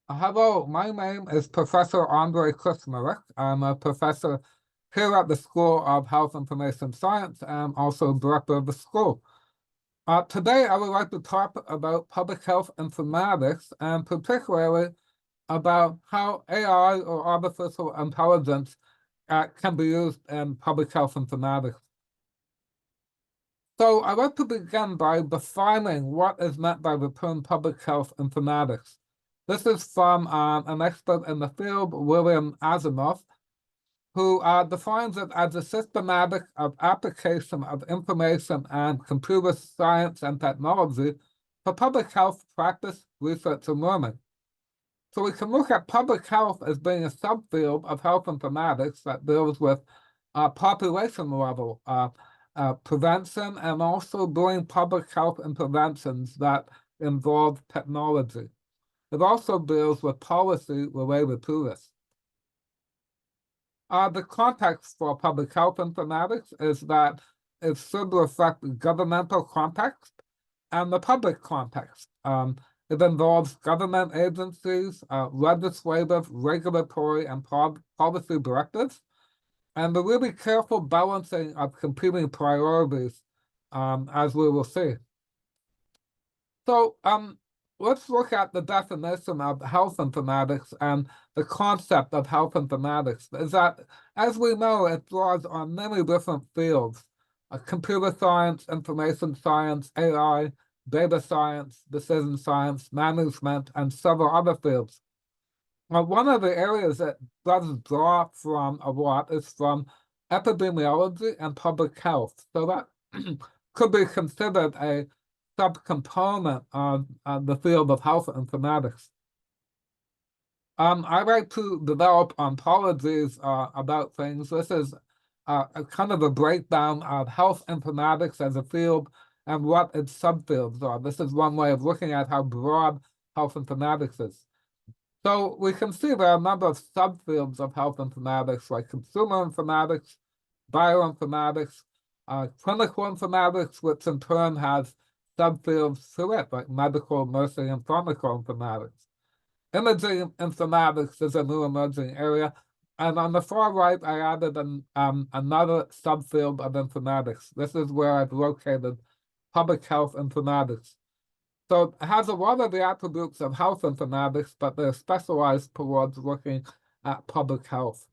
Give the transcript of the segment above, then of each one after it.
Hello, my name is Professor Andre Kushniruk. I'm a professor here at the School of Health Information Science and also director of the school. Today, I would like to talk about public health informatics and particularly about how AI or artificial intelligence can be used in public health informatics. So I'd like to begin by defining what is meant by the term public health informatics. This is from an expert in the field, William Asimov, who defines it as a systematic application of information and computer science and technology for public health practice, research, and learning. So we can look at public health as being a subfield of health informatics that deals with population level prevention and also doing public health interventions that involve technology. It also deals with policy related to this. The context for public health informatics is that it should reflect the governmental context and the public context. It involves government agencies, legislative, regulatory, and policy directives, and the really careful balancing of competing priorities, as we will see. So let's look at the definition of health informatics and the concept of health informatics. Is that, as we know, it draws on many different fields: computer science, information science, AI, data science, decision science, management, and several other fields. One of the areas that does draw from a lot is from epidemiology and public health. So that could be considered a subcomponent of the field of health informatics. I like to develop ontologies about things. This is a kind of a breakdown of health informatics as a field and what its subfields are. This is one way of looking at how broad health informatics is. So we can see there are a number of subfields of health informatics, like consumer informatics, bioinformatics, clinical informatics, which in turn has subfields to it, like medical, nursing, and pharmacoinformatics. Imaging informatics is a new emerging area. And on the far right, I added another subfield of informatics. This is where I've located public health informatics. So it has a lot of the attributes of health informatics, but they're specialized towards looking at public health.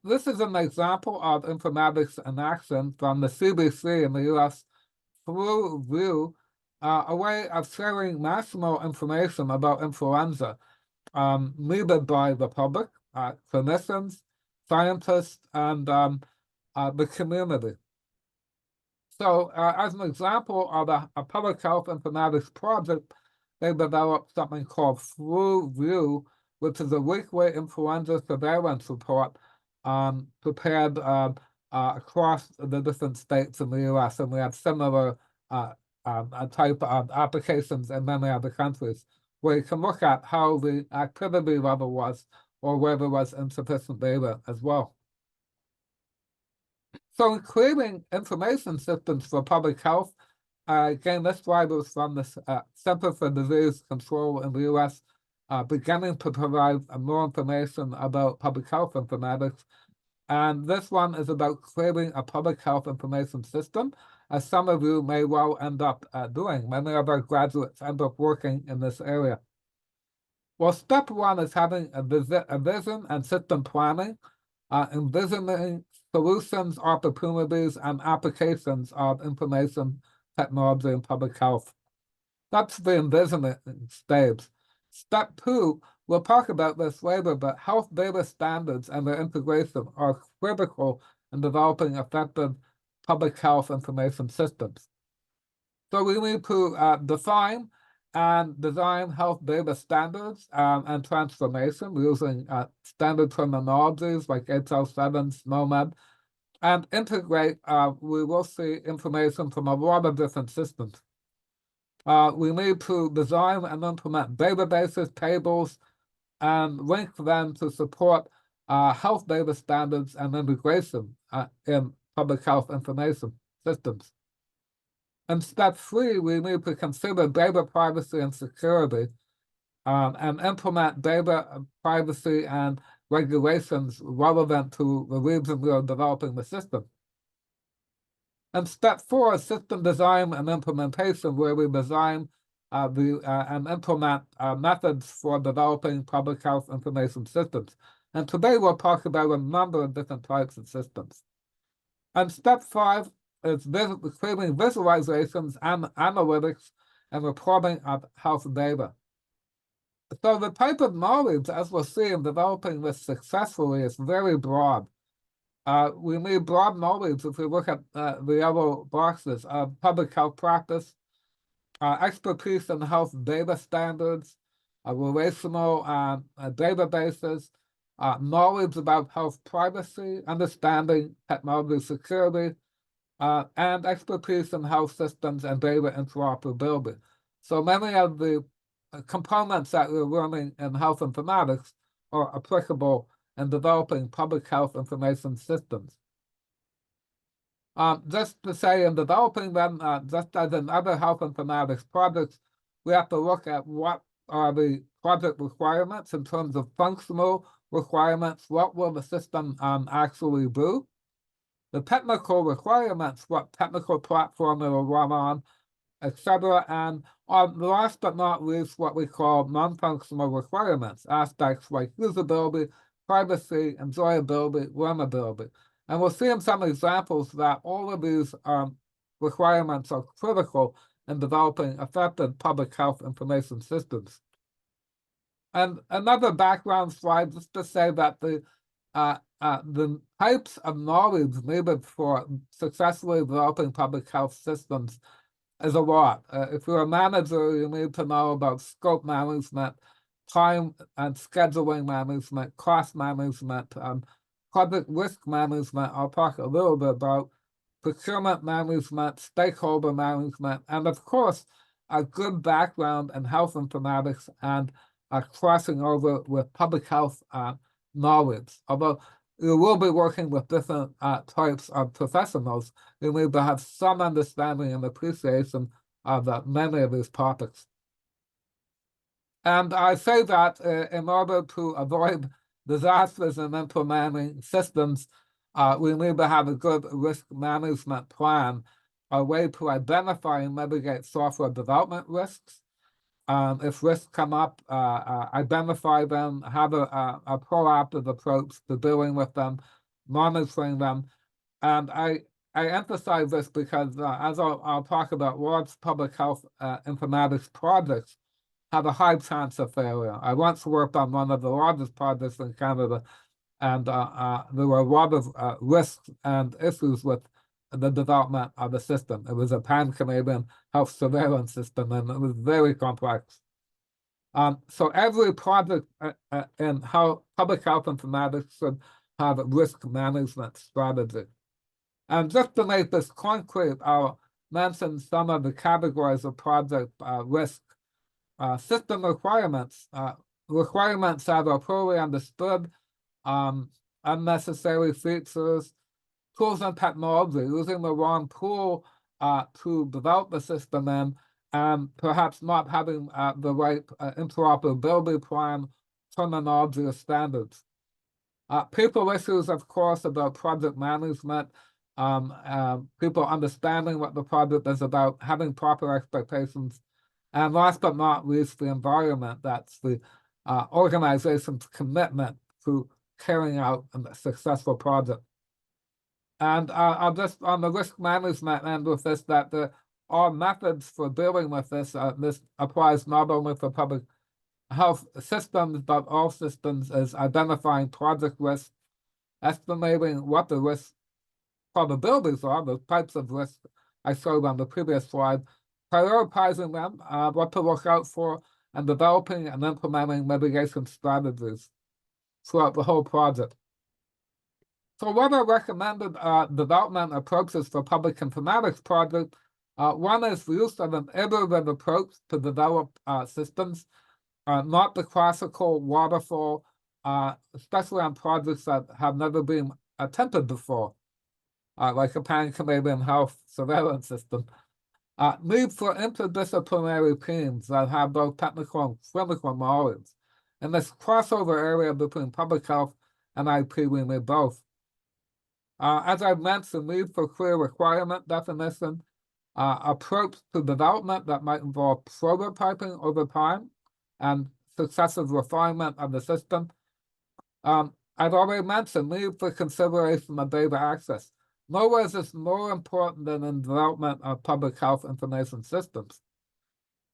This is an example of informatics in action from the CDC in the US through View, a way of sharing national information about influenza needed by the public, clinicians, scientists, and the community. So as an example of a public health informatics project, they developed something called Flu View, which is a weekly influenza surveillance report prepared across the different states in the US. And we have similar type of applications in many other countries, where you can look at how the activity level was or where there was insufficient data as well. So in creating information systems for public health, again, this slide was from the Center for Disease Control in the US, beginning to provide more information about public health informatics. And this one is about creating a public health information system, as some of you may well end up doing. Many of our graduates end up working in this area. Well, step one is having a vision and system planning, envisioning solutions, opportunities, and applications of information technology in public health. That's the envisioning stage. Step two, we'll talk about this later, but health data standards and their integration are critical in developing effective public health information systems. So we need to define and design health data standards and transformation using standard terminologies like HL7, SNOMED, and integrate, we will see information from a lot of different systems. We need to design and implement databases, tables, and link them to support health data standards and integration in public health information systems. In step three, we need to consider data privacy and security. and implement data privacy and regulations relevant to the region we are developing the system. And step 4 is system design and implementation, where we design and implement methods for developing public health information systems. And today we'll talk about a number of different types of systems. And step 5 is creating visualizations and analytics and reporting of health data. So the type of knowledge, as we'll see in developing this successfully, is very broad. We need broad knowledge if we look at the yellow boxes of public health practice, expertise in health data standards, relational databases, knowledge about health privacy, understanding technology security, and expertise in health systems and data interoperability. So many of the components that we're learning in health informatics are applicable in developing public health information systems. Just to say, in developing them, just as in other health informatics projects, we have to look at what are the project requirements in terms of functional requirements. What will the system actually do? The technical requirements, what technical platform it will run on, etc. And last but not least, what we call non-functional requirements, aspects like usability, privacy, enjoyability, learnability. And we'll see in some examples that all of these requirements are critical in developing effective public health information systems. And another background slide, just to say that the types of knowledge needed for successfully developing public health systems is a lot. If you're a manager, you need to know about scope management, time and scheduling management, cost management, project risk management. I'll talk a little bit about procurement management, stakeholder management, and of course, a good background in health informatics and crossing over with public health knowledge. Although you will be working with different types of professionals, you need to have some understanding and appreciation of many of these topics. And I say that in order to avoid disasters in implementing systems, we need to have a good risk management plan, a way to identify and mitigate software development risks. If risks come up, identify them, have a proactive approach to dealing with them, monitoring them. And I emphasize this because as I'll talk about, large public health informatics projects have a high chance of failure. I once worked on one of the largest projects in Canada, and there were a lot of risks and issues with the development of the system. It was a pan-Canadian health surveillance system, and it was very complex. So every project in public health informatics should have a risk management strategy. And just to make this concrete, I'll mention some of the categories of project risk. System requirements, requirements that are poorly understood, unnecessary features, tools and technology, using the wrong tool to develop the system in, and perhaps not having the right interoperability plan, terminology, or standards. People issues, of course, about project management, people understanding what the project is about, having proper expectations, and last but not least, the environment. That's the organization's commitment to carrying out a successful project. And I'll just, on the risk management end with this, that there are methods for dealing with this. This applies not only for public health systems, but all systems, is identifying project risks, estimating what the risk probabilities are, the types of risks I showed on the previous slide, prioritizing them, what to look out for, and developing and implementing mitigation strategies throughout the whole project. So what are recommended development approaches for public informatics project? One is the use of an iterative approach to develop systems, not the classical waterfall, especially on projects that have never been attempted before, like a pan-Canadian health surveillance system. Need for interdisciplinary teams that have both technical and clinical knowledge. In this crossover area between public health and IP, we need both. As I've mentioned, need for clear requirement definition, approach to development that might involve prototyping over time and successive refinement of the system. I've already mentioned need for consideration of data access. Nowhere is this more important than in development of public health information systems.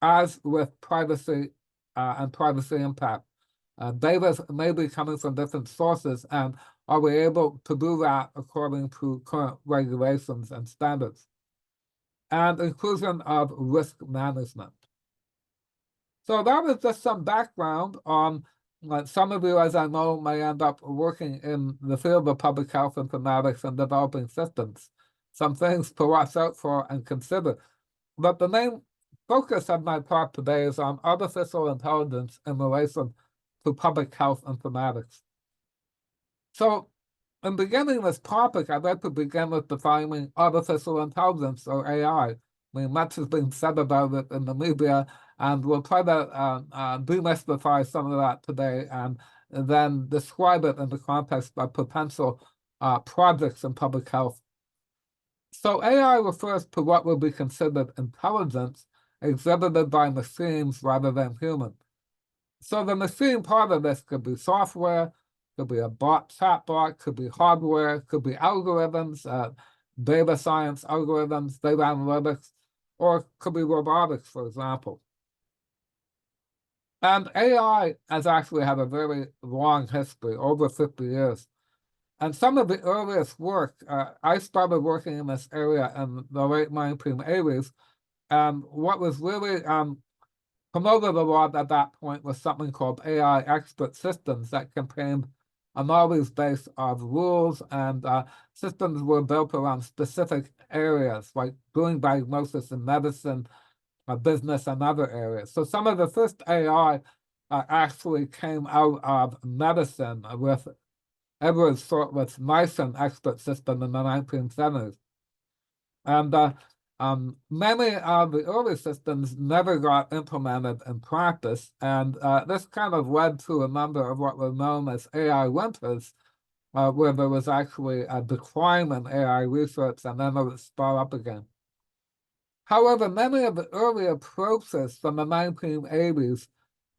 As with privacy and privacy impact, data may be coming from different sources, and are we able to do that according to current regulations and standards? And inclusion of risk management. So that was just some background on some of you, as I know, may end up working in the field of public health informatics and developing systems. Some things to watch out for and consider. But the main focus of my talk today is on artificial intelligence in relation to public health informatics. So in beginning this topic, I'd like to begin with defining artificial intelligence, or AI. I mean, much has been said about it in the media, and we'll try to demystify some of that today and then describe it in the context of potential projects in public health. So AI refers to what will be considered intelligence exhibited by machines rather than humans. So the machine part of this could be software, could be a chatbot, could be hardware, could be algorithms, data science algorithms, data analytics, or could be robotics, for example. And AI has actually had a very long history, over 50 years. And some of the earliest work, I started working in this area in the late 1980s, and what was really promoted a lot at that point was something called AI expert systems that contained a knowledge base of rules, and systems were built around specific areas, like doing diagnosis in medicine, business, and other areas. So some of the first AI actually came out of medicine with Edward Sortlett's Myson expert system in the 1970s. And many of the early systems never got implemented in practice, and this kind of led to a number of what were known as AI winters, where there was actually a decline in AI research, and then it would start up again. However, many of the early approaches from the 1980s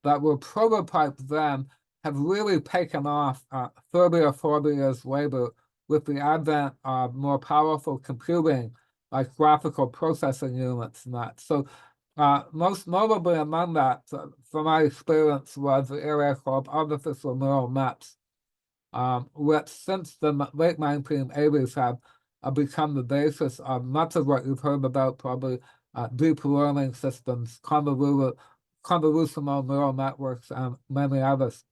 that were prototyped then have really taken off 30 or 40 years later with the advent of more powerful computing, like graphical processing units and that. So most notably among that, from my experience, was the area called artificial neural nets, which since the late 1980s have become the basis of much of what you've heard about, probably deep learning systems, convolutional neural networks, and many others.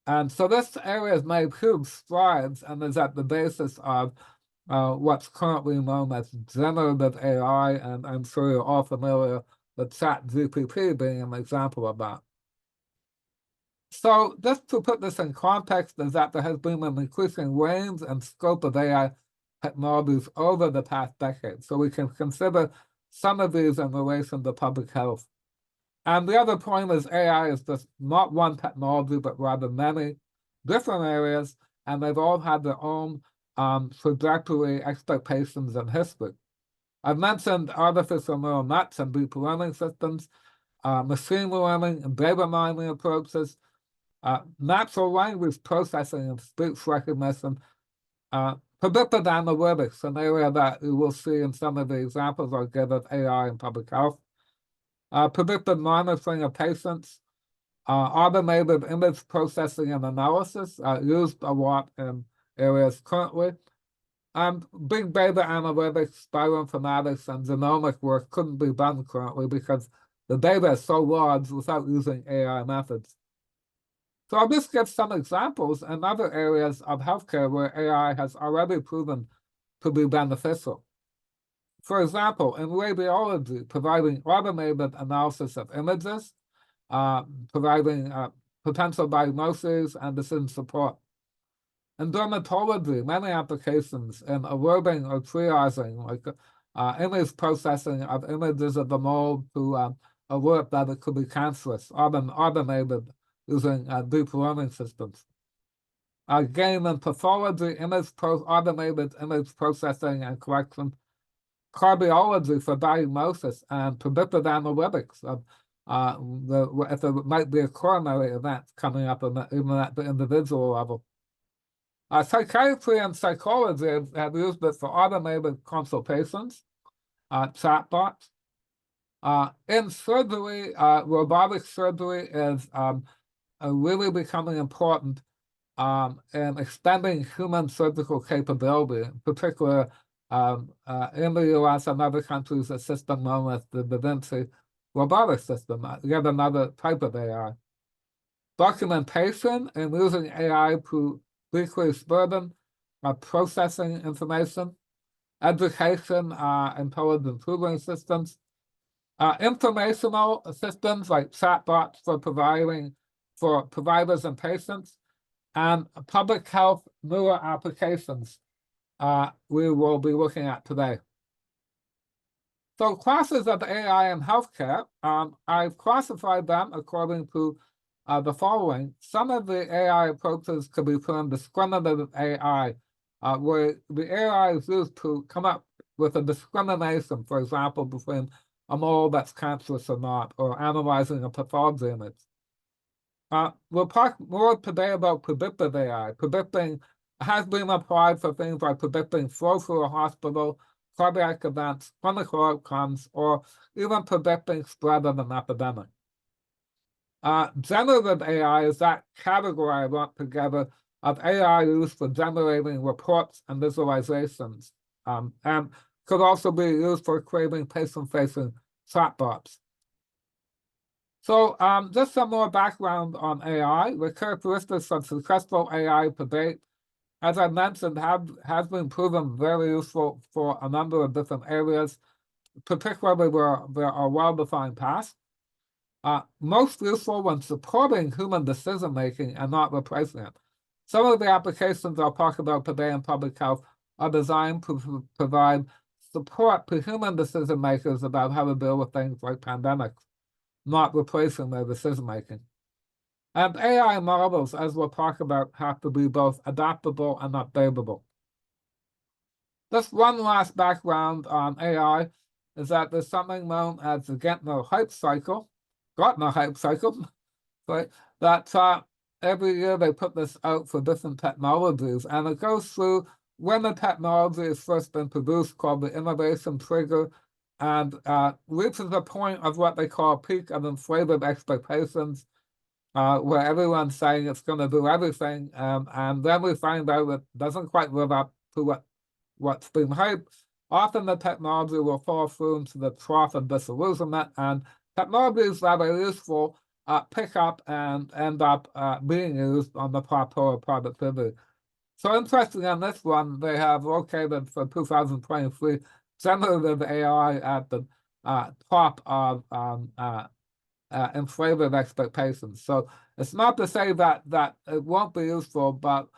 And so this area has made huge strides and is at the basis of what's currently known as generative AI, and I'm sure you're all familiar with ChatGPT being an example of that. So just to put this in context, is that there has been an increasing range and scope of AI technologies over the past decade. So we can consider some of these in relation to public health. And the other point is AI is just not one technology, but rather many different areas, and they've all had their own trajectory, expectations, and history. I've mentioned artificial neural nets and deep learning systems, machine learning and data mining approaches, natural language processing and speech recognition, predictive analytics, an area that you will see in some of the examples I'll give of AI in public health, predictive monitoring of patients, automated image processing and analysis, used a lot in areas currently, and big data analytics, bioinformatics, and genomic work couldn't be done currently because the data is so large without using AI methods. So I'll just give some examples in other areas of healthcare where AI has already proven to be beneficial. For example, in radiology, providing automated analysis of images, providing potential diagnoses and decision support. In dermatology, many applications in alerting or triaging, like image processing of images of the mold to alert that it could be cancerous, automated using deep learning systems. Again, in pathology, automated image processing and correction, cardiology for diagnosis, and predictive analytics of if there might be a coronary event coming up even at the individual level. Psychiatry and psychology have used it for automated consultations, chatbots. In surgery, robotic surgery is really becoming important in expanding human surgical capability, in particular in the US and other countries, a system known as the Da Vinci robotic system, yet another type of AI. Documentation and using AI to decrease burden of processing information. Education, intelligent tutoring systems. Informational systems like chatbots for providers and patients, and public health newer applications we will be looking at today. So classes of AI in healthcare, I've classified them according to the following. Some of the AI approaches could be termed discriminative AI, where the AI is used to come up with a discrimination, for example, between a mold that's cancerous or not, or analyzing a pathology image. We'll talk more today about predictive AI. Predicting has been applied for things like predicting flow through a hospital, cardiac events, clinical outcomes, or even predicting spread of an epidemic. Generative AI is that category I lumped together of AI used for generating reports and visualizations, and could also be used for creating patient-facing chatbots. So just some more background on AI. The characteristics of successful AI to date, as I mentioned, has been proven very useful for a number of different areas, particularly where there are well-defined tasks. Most useful when supporting human decision-making and not replacing it. Some of the applications I'll talk about today in public health are designed to provide support to human decision-makers about how to deal with things like pandemics, not replacing their decision-making. And AI models, as we'll talk about, have to be both adaptable and updatable. Just one last background on AI is that there's something known as the Gartner hype cycle, right? That every year they put this out for different technologies, and it goes through when the technology is first introduced, called the innovation trigger, and reaches a point of what they call peak of inflated expectations, where everyone's saying it's going to do everything, and then we find out it doesn't quite live up to what's been hyped. Often the technology will fall through into the trough of disillusionment, and technologies that are useful pick up and end up being used on the plateau of productivity. So interesting on this one, they have located for 2023 generative AI at the top of inflated expectations. So it's not to say that it won't be useful, but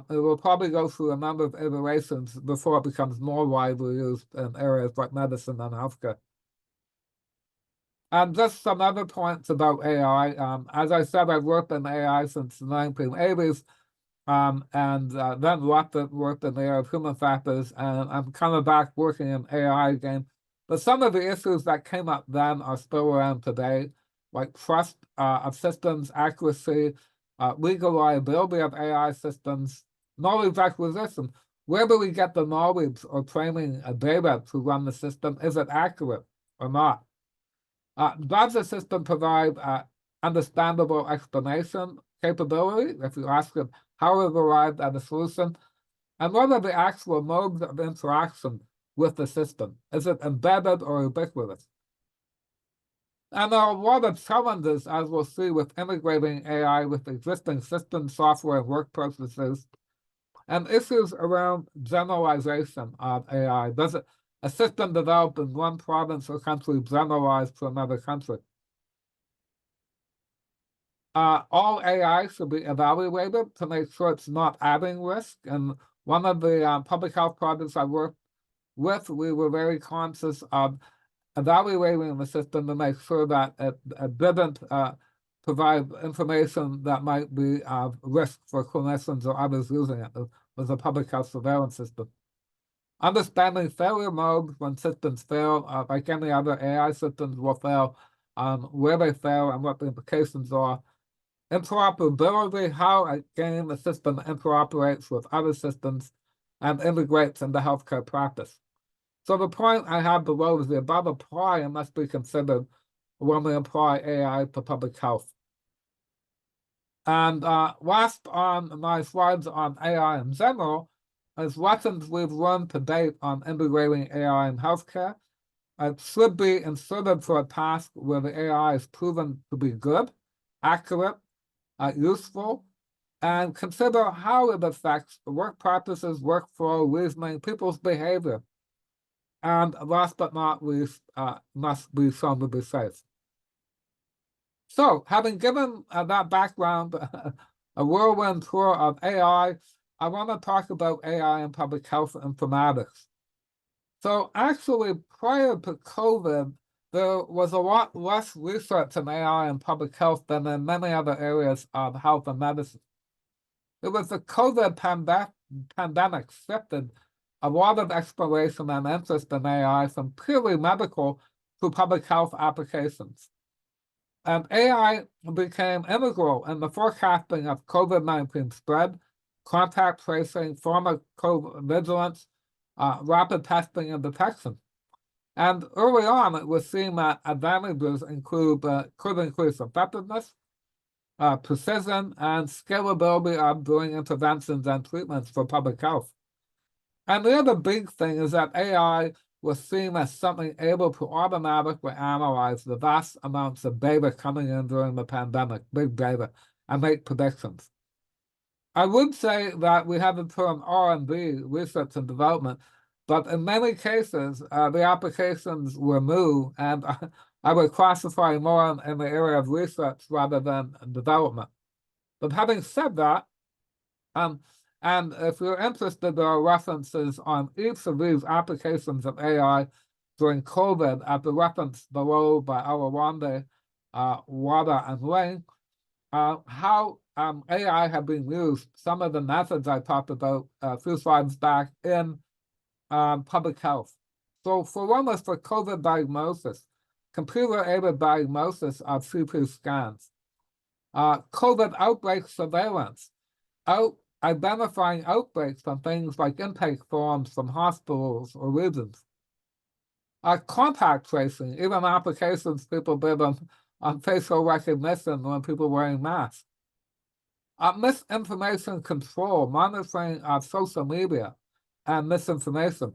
it will probably go through a number of iterations before it becomes more widely used in areas like medicine and healthcare. And just some other points about AI. As I said, I've worked in AI since the 1980s, and then worked in the area of human factors, and I'm kind of back working in AI again. But some of the issues that came up then are still around today, like trust of systems, accuracy, legal liability of AI systems, knowledge acquisition. Where do we get the knowledge or training data to run the system? Is it accurate or not? Does the system provide understandable explanation capability? If you ask it how it arrived at a solution, and what are the actual modes of interaction with the system? Is it embedded or ubiquitous? And there are a lot of challenges, as we'll see, with integrating AI with existing systems, software, and work processes, and issues around generalization of AI. Does a system developed in one province or country generalize to another country? All AI should be evaluated to make sure it's not adding risk. And one of the public health projects I worked with, we were very conscious of evaluating the system to make sure that it didn't provide information that might be of risk for clinicians or others using it. It was a public health surveillance system. Understanding failure modes when systems fail, like any other AI systems will fail, where they fail and what the implications are. Interoperability, how again the system interoperates with other systems and integrates into healthcare practice. So the point I have below is the above apply and must be considered when we apply AI to public health. And last on my slides on AI in general is lessons we've learned to date on integrating AI in healthcare. It should be inserted for a task where the AI is proven to be good, accurate, useful, and consider how it affects work practices, workflow, reasoning, people's behavior. And last but not least, must be shown to be safe. So, having given that background, a whirlwind tour of AI, I want to talk about AI in public health informatics. So actually, prior to COVID, there was a lot less research in AI in public health than in many other areas of health and medicine. It was the COVID pandemic shifted a lot of exploration and interest in AI from purely medical to public health applications. And AI became integral in the forecasting of COVID-19 spread, contact tracing, pharmacovigilance, rapid testing and detection. And early on, it was seen that advantages could increase effectiveness, precision, and scalability of doing interventions and treatments for public health. And the other big thing is that AI was seen as something able to automatically analyze the vast amounts of data coming in during the pandemic, big data, and make predictions. I would say that we have the term R&D, research and development, but in many cases, the applications were new, and I would classify more in the area of research rather than development. But having said that, and if you're interested, there are references on each of these applications of AI during COVID at the reference below by Alawande, Wada, and Lane, how AI have been used, some of the methods I talked about a few slides back in public health. So for one was for COVID diagnosis, computer-aided diagnosis of CT scans, COVID outbreak surveillance, identifying outbreaks from things like intake forms from hospitals or regions. Contact tracing, even applications people did on facial recognition when people wearing masks. Misinformation control, monitoring of social media and misinformation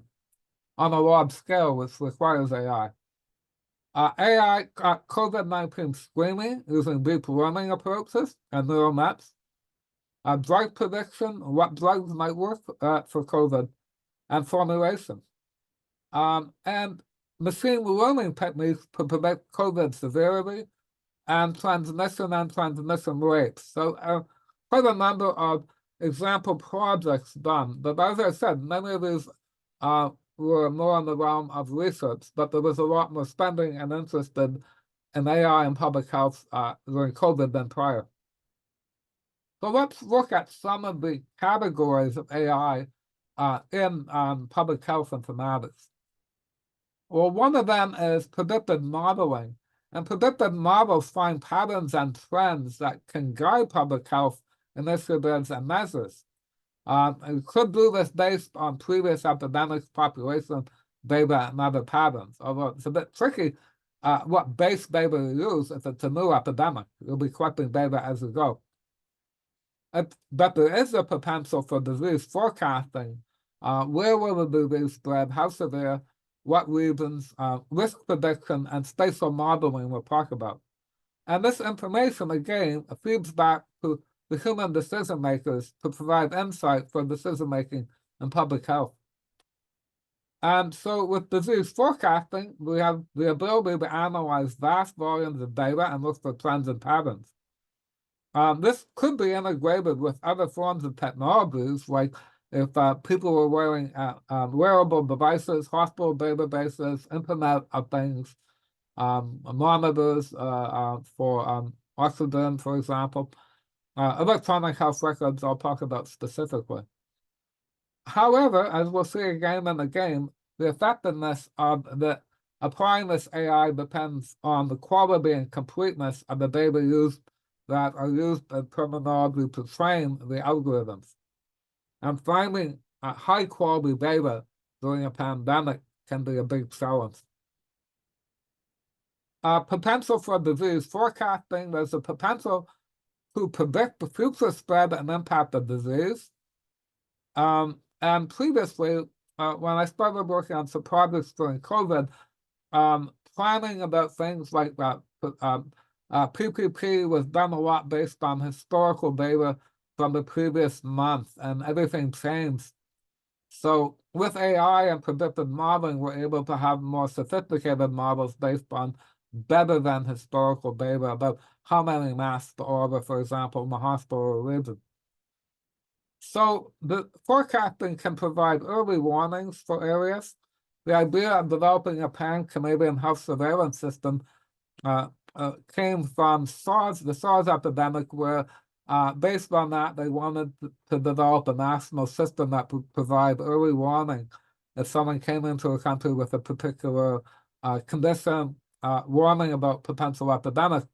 on a large scale, which requires AI. AI COVID-19 screening using deep learning approaches and neural nets. Drug prediction, what drugs might work for COVID, and formulation. And machine learning techniques to predict COVID severity and transmission rates. So quite a number of example projects done. But as I said, many of these were more in the realm of research, but there was a lot more spending and interested in AI and public health during COVID than prior. So let's look at some of the categories of AI in public health informatics. Well, one of them is predictive modeling. And predictive models find patterns and trends that can guide public health initiatives and measures. It could do this based on previous epidemics, population data, and other patterns. Although it's a bit tricky what base data to use if it's a new epidemic. You'll be collecting data as you go. But there is a potential for disease forecasting. Where will the disease spread? How severe? What regions? Risk prediction and spatial modeling we'll talk about. And this information, again, feeds back to the human decision makers to provide insight for decision making in public health. And so with disease forecasting, we have the ability to analyze vast volumes of data and look for trends and patterns. This could be integrated with other forms of technologies like if people were wearing wearable devices, hospital databases, Internet of Things, monitors for oxygen, for example, electronic health records I'll talk about specifically. However, as we'll see again and again, the effectiveness of applying this AI depends on the quality and completeness of the data used that are used in terminology to train the algorithms. And finding high quality data during a pandemic can be a big challenge. Potential for disease forecasting, there's a potential to predict the future spread and impact of disease. And previously, when I started working on some projects during COVID, planning about things like that, PPP was done a lot based on historical data from the previous month, and everything changed. So with AI and predictive modeling, we're able to have more sophisticated models based on better than historical data about how many masks to order, for example, in the hospital or region. So the forecasting can provide early warnings for areas. The idea of developing a pan-Canadian health surveillance system came from the SARS epidemic, where based on that, they wanted to develop a national system that would provide early warning if someone came into a country with a particular condition, warning about potential epidemic.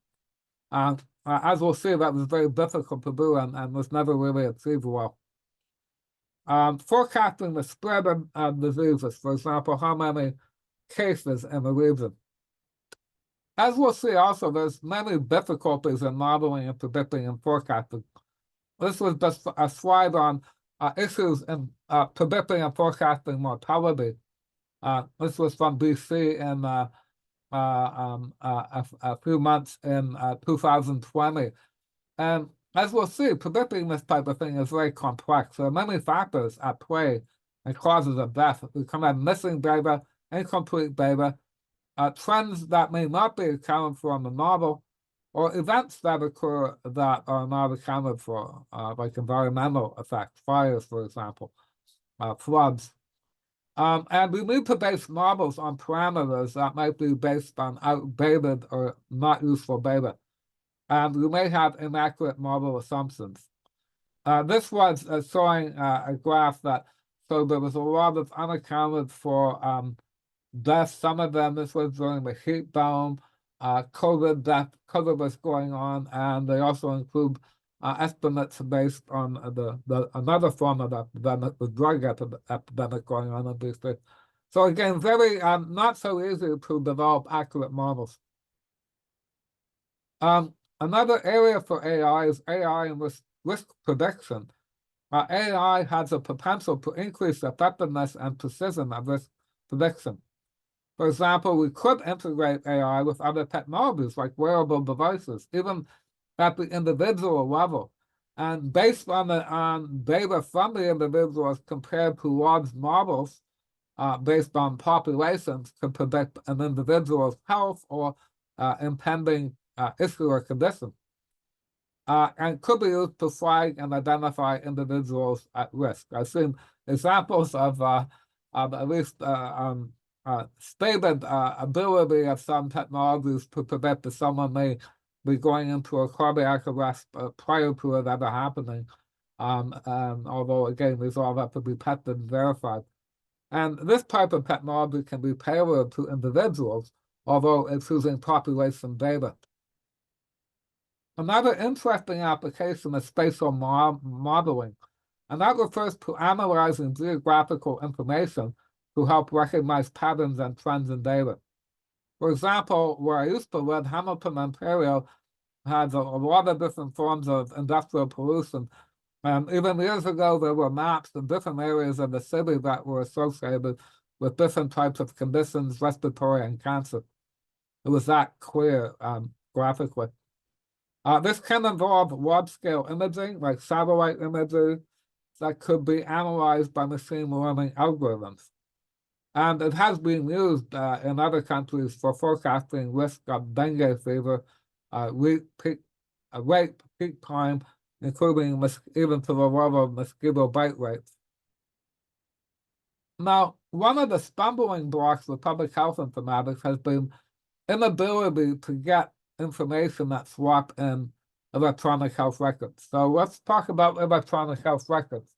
As we'll see, that was very difficult to do and was never really achieved well. Forecasting the spread of diseases, for example, how many cases in the region. As we'll see also, there's many difficulties in modeling and predicting and forecasting. This was just a slide on issues in predicting and forecasting mortality. This was from BC in a few months in 2020. And as we'll see, predicting this type of thing is very complex. There are many factors at play and causes of death. We can have missing data, incomplete data, trends that may not be accounted for in the model, or events that occur that are not accounted for, like environmental effects, fires, for example, floods. And we need to base models on parameters that might be based on outdated or not useful data. And we may have inaccurate model assumptions. This was showing a graph that, so there was a lot of unaccounted for deaths. Some of them, this was during the heat dome, COVID was going on, and they also include estimates based on another form of the epidemic, the drug epidemic going on in these states. So again, very not so easy to develop accurate models. Another area for AI is AI and risk prediction. AI has a potential to increase the effectiveness and precision of risk prediction. For example, we could integrate AI with other technologies like wearable devices, even at the individual level. And based on data from the individuals compared to large models based on populations, to predict an individual's health or impending issue or condition. And could be used to flag and identify individuals at risk. I've seen examples of at least stated ability of some technologies to predict that someone may be going into a cardiac arrest prior to it ever happening. Although, again, these all have to be tested and verified. And this type of technology can be tailored to individuals, although it's using population data. Another interesting application is spatial modeling, and that refers to analyzing geographical information to help recognize patterns and trends in data. For example, where I used to live, Hamilton, Ontario, has a lot of different forms of industrial pollution. And even years ago, there were maps in different areas of the city that were associated with different types of conditions, respiratory and cancer. It was that clear graphically. This can involve large-scale imaging, like satellite imagery, that could be analyzed by machine learning algorithms. And it has been used in other countries for forecasting risk of dengue fever, rate peak time, including even to the level of mosquito bite rates. Now, one of the stumbling blocks with public health informatics has been inability to get information that's swapped in electronic health records. So let's talk about electronic health records.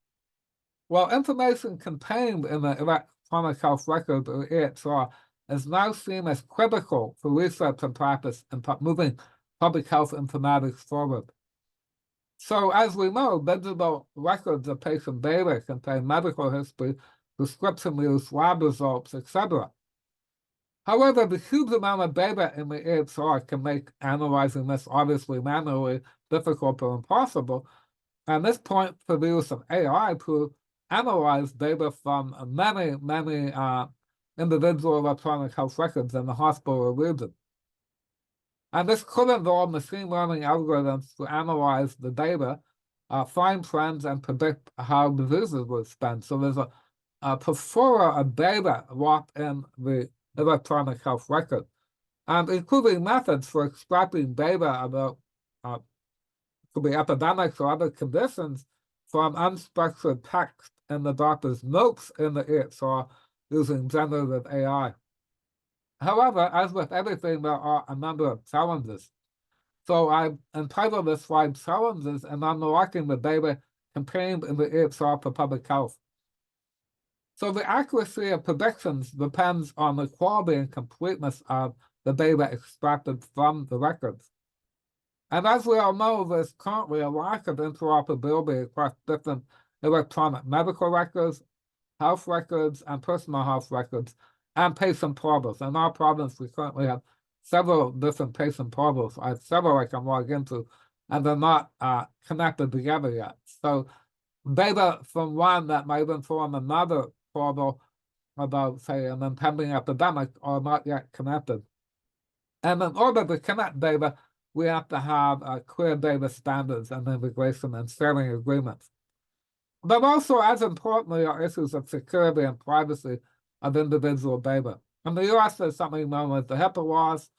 Well, information contained in the electronic health record, or EHR, is now seen as critical for research and practice in moving public health informatics forward. So as we know, digital records of patient data contain medical history, prescription use, lab results, etc. However, the huge amount of data in the EHR can make analyzing this obviously manually difficult or impossible. And this point for the use of AI to analyze data from many individual electronic health records in the hospital or region. And this could involve machine learning algorithms to analyze the data, find trends, and predict how diseases will spend. So there's a plethora of data locked in the electronic health record, and including methods for extracting data about could be epidemics or other conditions from unstructured text in the doctor's notes in the EHR using generative AI. However, as with everything, there are a number of challenges. So I've entitled this slide Challenges in Unlocking the Data Contained in the EHR for Public Health. So the accuracy of predictions depends on the quality and completeness of the data extracted from the records. And as we all know, there's currently a lack of interoperability across different electronic medical records, health records, and personal health records, and patient portals. In our province, we currently have several different patient portals. I have several I can log into, and they're not connected together yet. So data from one that might inform another portal about, say, an impending epidemic are not yet connected. And in order to connect data, we have to have clear data standards and integration and sharing agreements. But also, as importantly, are issues of security and privacy of individual data. In the US, there's something known as the HIPAA laws,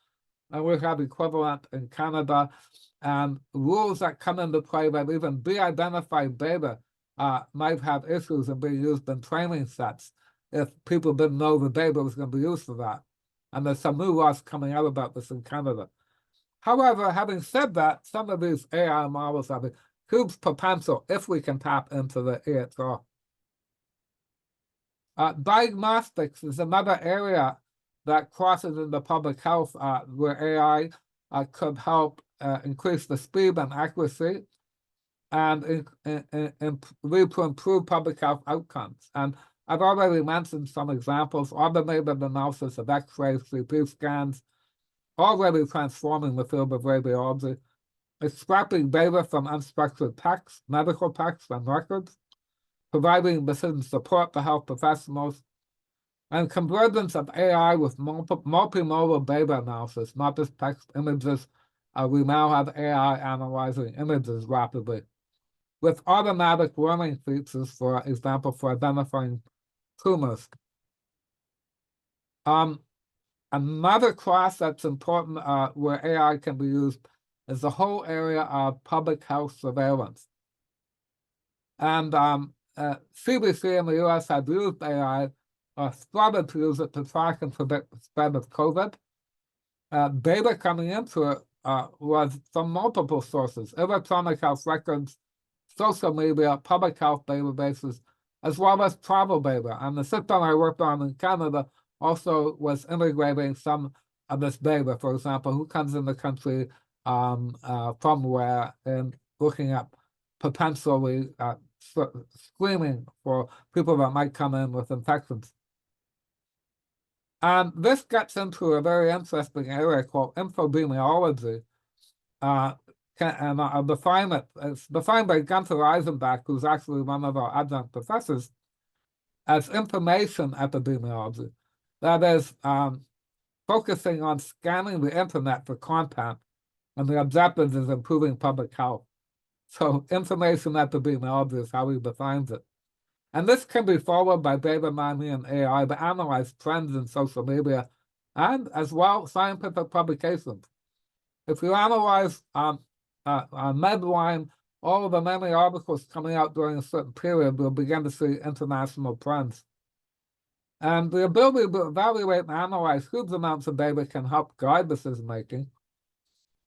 and we have equivalent in Canada, and rules that come into play that even de-identified data might have issues and be used in training sets if people didn't know the data was going to be used for that. And there's some new laws coming out about this in Canada. However, having said that, some of these AI models have a huge potential if we can tap into the EHR. Diagnostics is another area that crosses into public health where AI could help increase the speed and accuracy and lead to improve public health outcomes. And I've already mentioned some examples: automated analysis of X-rays, CT scans, already transforming the field of radiology, extracting data from unstructured text, medical text, and records, providing decision support to health professionals, and convergence of AI with multimodal data analysis, not just text images. We now have AI analyzing images rapidly, with automatic learning features, for example, for identifying tumors. Another class that's important where AI can be used is the whole area of public health surveillance. And CDC in the US had used AI, started to use it to track and predict the spread of COVID. Data coming into it was from multiple sources: electronic health records, social media, public health databases, as well as travel data. And the system I worked on in Canada also was integrating some of this data. For example, who comes in the country from where, and looking at potentially screening for people that might come in with infections. And this gets into a very interesting area called infodemiology. And I'll define it. It's defined by Gunther Eisenbach, who's actually one of our adjunct professors, as information epidemiology. That is, focusing on scanning the internet for content, and the objective is improving public health. So information epidemiology is how he defines it. And this can be followed by data mining and AI to analyze trends in social media and, as well, scientific publications. If you analyze Medline, all of the many articles coming out during a certain period, we'll begin to see international trends. And the ability to evaluate and analyze huge amounts of data can help guide decision making.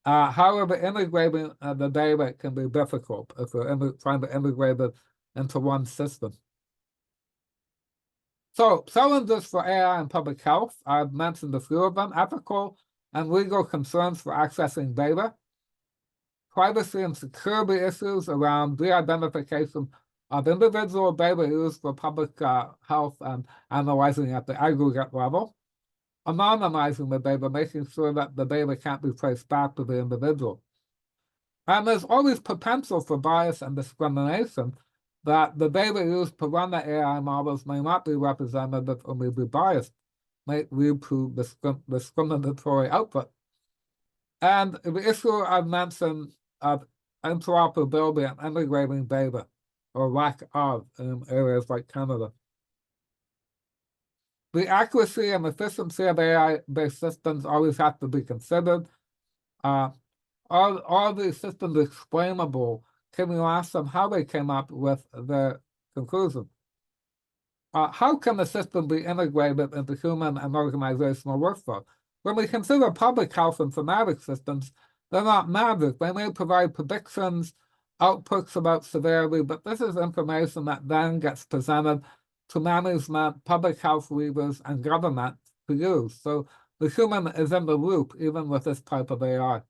However, integrating the data can be difficult if we're trying to integrate it into one system. So, challenges for AI in public health, I've mentioned a few of them: ethical and legal concerns for accessing data, privacy and security issues around de-identification of individual data used for public health and analyzing at the aggregate level, anonymizing the data, making sure that the data can't be traced back to the individual. And there's always potential for bias and discrimination, that the data used to run the AI models may not be representative or may be biased, may lead to discriminatory output. And the issue I've mentioned of interoperability and integrating data, or lack of, in areas like Canada. The accuracy and efficiency of AI-based systems always have to be considered. Are these systems explainable? Can you ask them how they came up with their conclusion? How can the system be integrated into human and organizational workflow? When we consider public health informatics systems, they're not magic. They may provide predictions, outputs about severity, but this is information that then gets presented to management, public health leaders, and government to use. So the human is in the loop, even with this type of AI.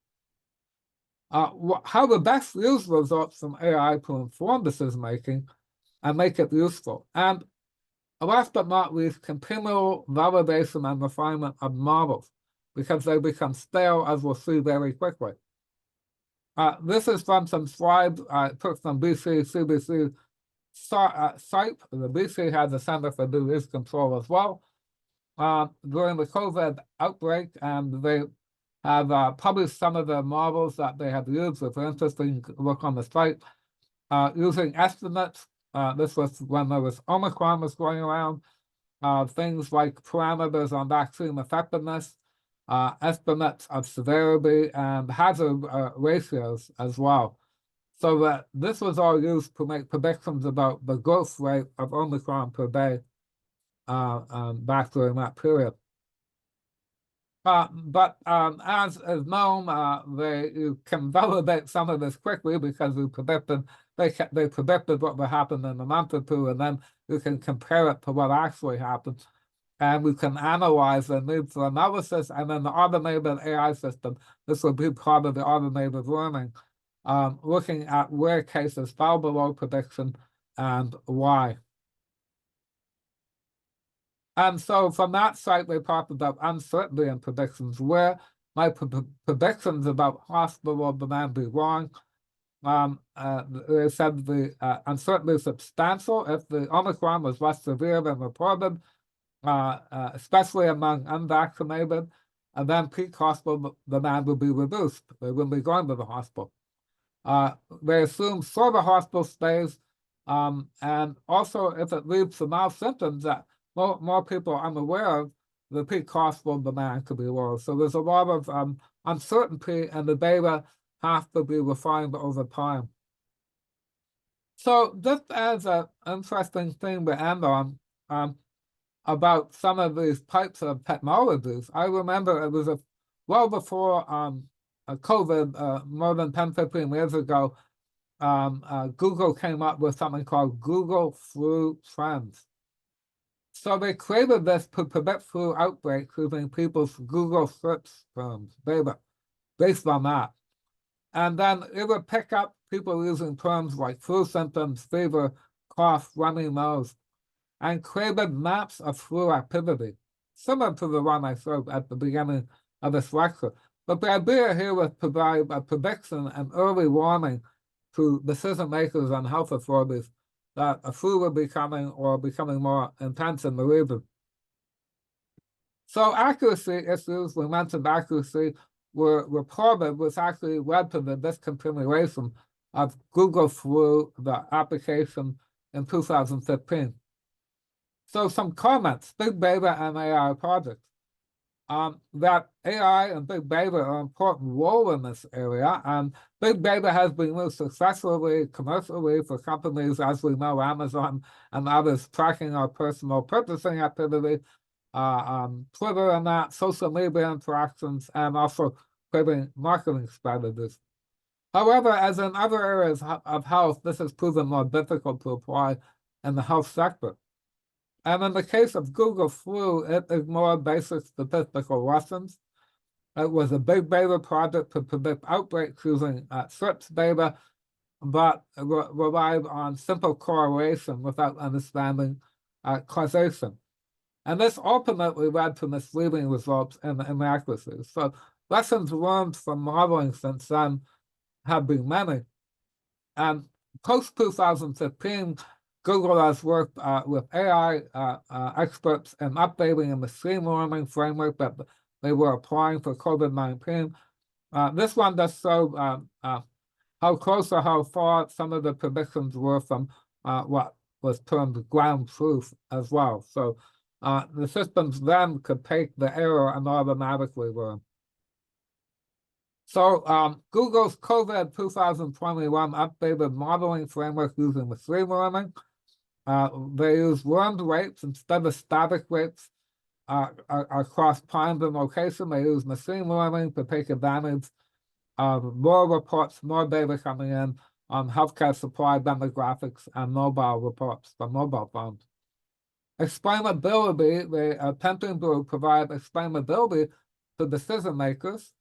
How to best use results from AI to inform decision-making and make it useful. And last but not least, continual validation and refinement of models, because they become stale, as we'll see very quickly. This is from some slides I took from BC CBC site. The BC has a Center for Disease Control as well. During the COVID outbreak, and they have published some of the models that they have used. If you're interested, you can look on the site. Using estimates, this was when there was Omicron was going around, things like parameters on vaccine effectiveness, estimates of severity, and hazard ratios as well. So that this was all used to make predictions about the growth rate of Omicron per day back during that period. But as is known, you can validate some of this quickly, because they predicted what would happen in a month or two, and then you can compare it to what actually happened, and we can analyze the need for analysis. And then the automated AI system, this will be part of the automated learning, looking at where cases fell below prediction and why. And so from that site, they talked about uncertainty in predictions. Where my predictions about hospital demand be wrong? They said the uncertainty is substantial if the Omicron was less severe than reported, especially among unvaccinated, and then peak hospital demand would be reduced. They wouldn't be going to the hospital. They assume shorter hospital stays, and also if it leads to mild symptoms that more people are unaware of, the peak hospital demand could be lower. So there's a lot of uncertainty, and the data have to be refined over time. So just as an interesting thing to end on, about some of these types of technologies, I remember it was well before COVID, more than 10, 15 years ago, Google came up with something called Google Flu Trends. So they created this to predict flu outbreaks using people's Google search terms, data, based on that. And then it would pick up people using terms like flu symptoms, fever, cough, runny nose, and created maps of flu activity, similar to the one I showed at the beginning of this lecture. But the idea here was to provide a prediction and early warning to decision makers and health authorities that a flu would be coming, or becoming more intense in the region. So accuracy issues, we mentioned accuracy, were reported, which actually led to the discontinuation of Google Flu, the application, in 2015. So some comments: big data and AI projects. that AI and big data are an important role in this area, and big data has been used successfully commercially for companies, as we know, Amazon and others, tracking our personal purchasing activity, Twitter and that, social media interactions, and also creating marketing strategies. However, as in other areas of health, this has proven more difficult to apply in the health sector. And in the case of Google Flu, it ignored basic statistical lessons. It was a big data project to predict outbreaks using SIRPs data, but relied on simple correlation without understanding causation. And this ultimately led to misleading results and inaccuracies. So lessons learned from modeling since then have been many. And post-2015, Google has worked with AI experts in updating a machine learning framework that they were applying for COVID-19. This one does show how close or how far some of the predictions were from what was termed ground truth as well. So the systems then could take the error and automatically learn. So Google's COVID 2021 updated modeling framework using machine learning. They use learned weights instead of static weights across times and location. They use machine learning to take advantage of more reports, more data coming in on healthcare supply demographics and mobile reports from mobile phones. Explainability, they are attempting to provide explainability to decision makers,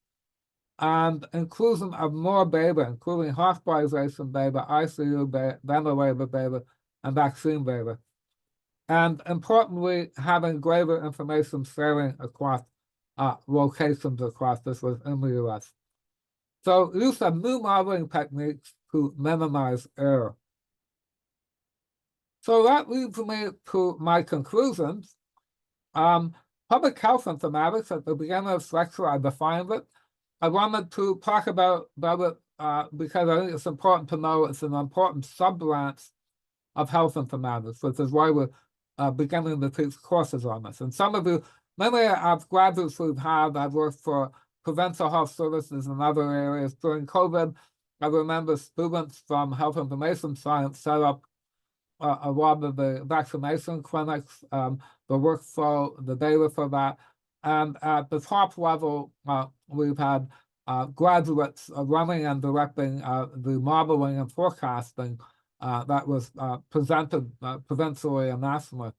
and inclusion of more data, including hospitalization data, ICU data, ventilator data, and vaccine data. And importantly, having greater information sharing across locations across this was in the US. So use of new modeling techniques to minimize error. So that leads me to my conclusions. Public health informatics, at the beginning of this lecture, I defined it. I wanted to talk about it because I think it's important to know it's an important sub-branch of health informatics, which is why we're beginning to teach courses on this. And some of you, many of graduates we've had, I've worked for preventive health services and other areas. During COVID, I remember students from health information science set up a lot of the vaccination clinics, the workflow, the data for that. And at the top level, we've had graduates running and directing the modeling and forecasting that was presented provincially and nationally.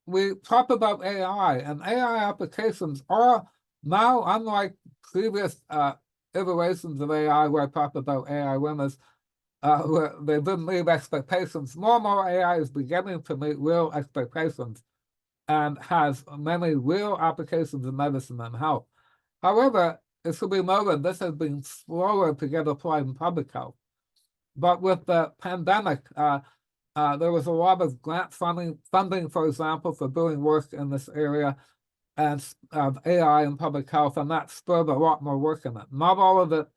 We talked about AI, and AI applications are now, unlike previous iterations of AI where I talked about AI winners, where they didn't meet expectations. More and more AI is beginning to meet real expectations and has many real applications in medicine and health. However, it should be noted this has been slower to get applied in public health. But with the pandemic, there was a lot of grant funding, for example, for doing work in this area and AI in public health, and that spurred a lot more work in it. Not all of it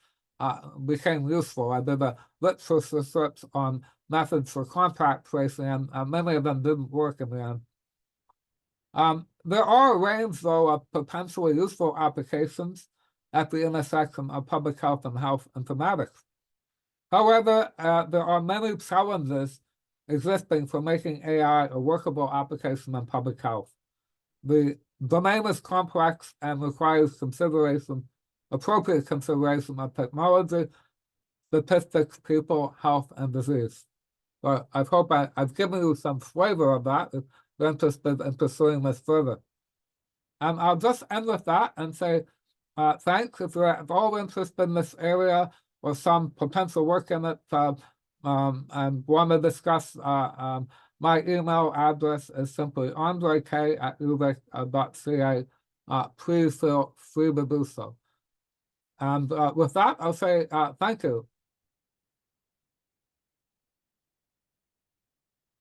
became useful. I did a literature research on methods for contact tracing, and many of them didn't work in the end. There are a range, though, of potentially useful applications at the intersection of public health and health informatics. However, there are many challenges existing for making AI a workable application in public health. The domain is complex and requires appropriate consideration of technology, statistics, people, health, and disease. So I hope I've given you some flavor of that if you're interested in pursuing this further. And I'll just end with that and say thanks if you're at all interested in this area or some potential work in it and want to discuss. My email address is simply andrek@uvic.ca. Please feel free to do so. And with that, I'll say thank you.